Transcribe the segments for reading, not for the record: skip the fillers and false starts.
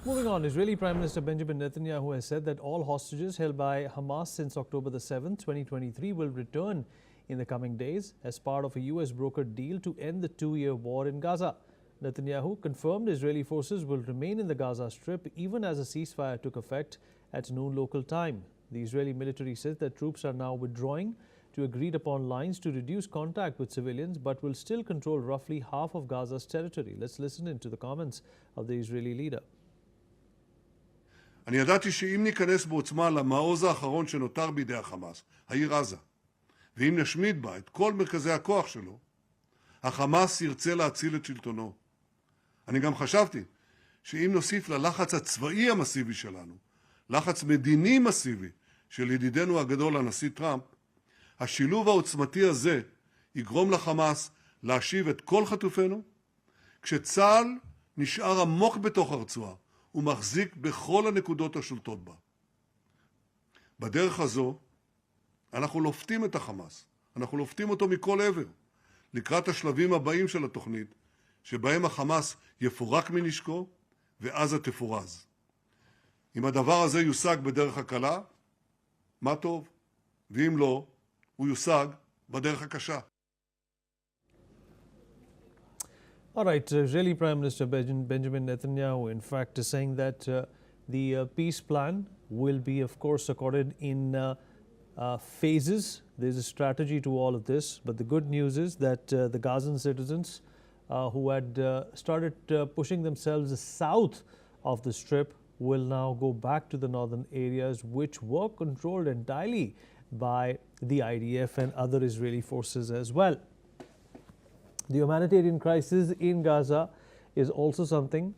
Moving on, Israeli Prime Minister Benjamin Netanyahu has said that all hostages held by Hamas since October the 7th, 2023 will return in the coming days as part of a US brokered deal to end the two-year war in Gaza. Netanyahu confirmed Israeli forces will remain in the Gaza Strip even as a ceasefire took effect at noon local time. The Israeli military says that troops are now withdrawing to agreed upon lines to reduce contact with civilians but will still control roughly half of Gaza's territory. Let's listen into the comments of the Israeli leader. אני ידעתי שאם ניכנס בעוצמה למעוז האחרון שנותר בידי החמאס, העיר עזה, ואם נשמיד בה את כל מרכזי הכוח שלו, החמאס ירצה להציל את שלטונו. אני גם חשבתי שאם נוסיף ללחץ הצבאי המסיבי שלנו, לחץ מדיני מסיבי של ידידנו הגדול הנשיא טראמפ, השילוב העוצמתי הזה יגרום לחמאס להשיב את כל חטופינו, כשצה"ל נשאר עמוק בתוך הרצועה, הוא מחזיק בכל הנקודות השולטות בה. בדרך הזו אנחנו לופתים את החמאס, אנחנו לופתים אותו מכל עבר, לקראת השלבים הבאים של התוכנית, שבהם החמאס יפורק מנשקו ועזה תפורז. אם הדבר הזה יושג בדרך הקלה, מה טוב, ואם לא, הוא יושג בדרך הקשה. All right, Israeli Prime Minister Benjamin Netanyahu, in fact, is saying that the peace plan will be, of course, accorded in phases. There's a strategy to all of this. But the good news is that the Gazan citizens who had started pushing themselves south of the Strip will now go back to the northern areas, which were controlled entirely by the IDF and other Israeli forces as well. The humanitarian crisis in Gaza is also something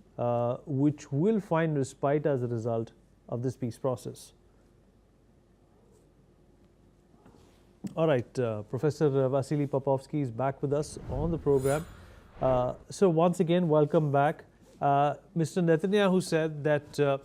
which will find respite as a result of this peace process. All right, Professor Vasily Popovsky is back with us on the program. So once again, welcome back. Mr. Netanyahu said that,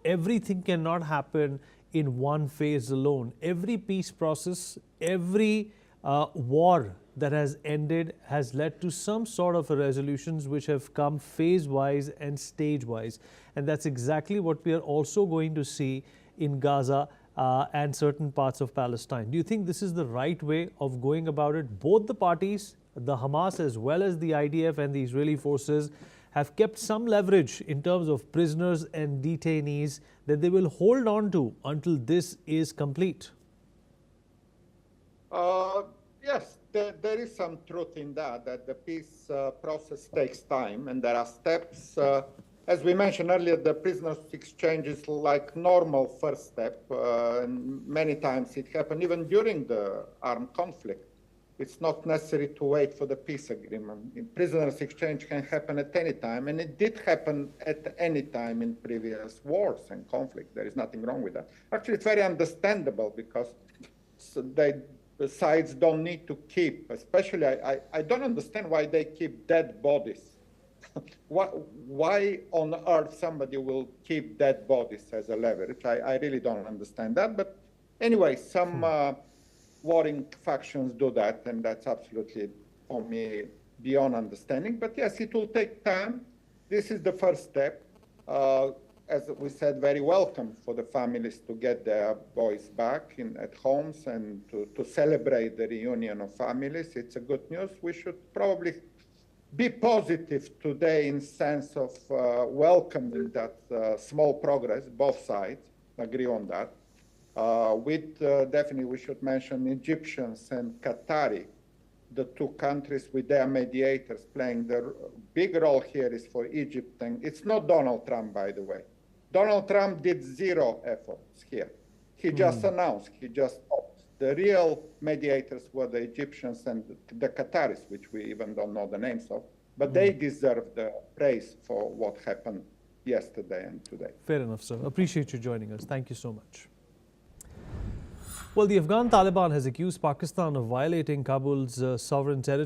everything cannot happen in one phase alone. Every peace process, every war that has ended has led to some sort of resolutions which have come phase-wise and stage-wise. And that's exactly what we are also going to see in Gaza and certain parts of Palestine. Do you think this is the right way of going about it? Both the parties, the Hamas as well as the IDF and the Israeli forces, have kept some leverage in terms of prisoners and detainees that they will hold on to until this is complete. Yes, there is some truth in that the peace process takes time, and there are steps. As we mentioned earlier, the prisoners exchange is like normal first step, and many times it happened even during the armed conflict. It's not necessary to wait for the peace agreement. Prisoners exchange can happen at any time, and it did happen at any time in previous wars and conflict. There is nothing wrong with that. Actually, it's very understandable because the sides don't need to keep, especially, I don't understand why they keep dead bodies. Why on earth somebody will keep dead bodies as a leverage? I really don't understand that. But anyway, some warring factions do that, and that's absolutely, for me, beyond understanding. But yes, it will take time. This is the first step. As we said, very welcome for the families to get their boys back at homes and to celebrate the reunion of families. It's a good news. We should probably be positive today in sense of welcoming that small progress. Both sides agree on that. Definitely we should mention Egyptians and Qatari, the two countries with their mediators playing the big role here is for Egypt. And it's not Donald Trump, by the way. Donald Trump did zero efforts here. He just announced, he just talked. The real mediators were the Egyptians and the Qataris, which we even don't know the names of, but they deserve the praise for what happened yesterday and today. Fair enough, sir. Appreciate you joining us. Thank you so much. Well, the Afghan Taliban has accused Pakistan of violating Kabul's sovereign territory.